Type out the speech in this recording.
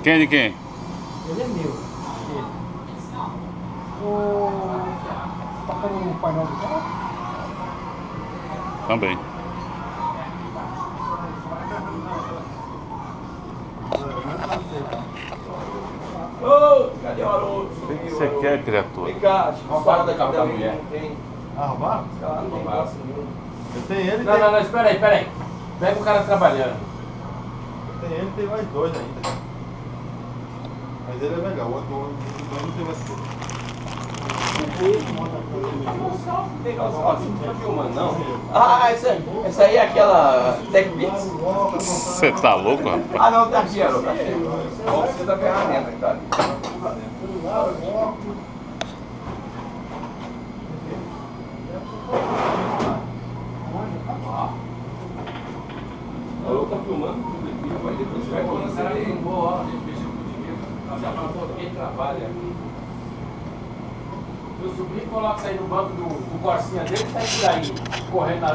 Quem é de quem? Ele é meu. O... Tá com o painel do carro? Também. Ô, cadê o Haroldo? O que você quer, criatura? Vem cá, Roubaram da carro da mulher. Não tem. Ah, roubaram? Os caras não tem graça nenhuma. Eu tenho ele, Não, espera aí. Pega o cara trabalhando. tem ele, tem mais dois ainda. Mas ele é legal, o outro não tem mais coisa. Legal, ó, você não tá filmando, não? Ah, essa aí é aquela Tech Beats? Você tá louco, rapaz? Ah, não, tá aqui, Haroldo, tá cheio. Ó, você da ferramenta, cara. Haroldo tá filmando tudo aqui, mas depois você vai começar a ver. Boa, a gente mexeu com dinheiro. Já falou, pô, quem trabalha aqui. Meu sobrinho coloca isso aí no banco do Corsinha dele e sai por aí, correndo na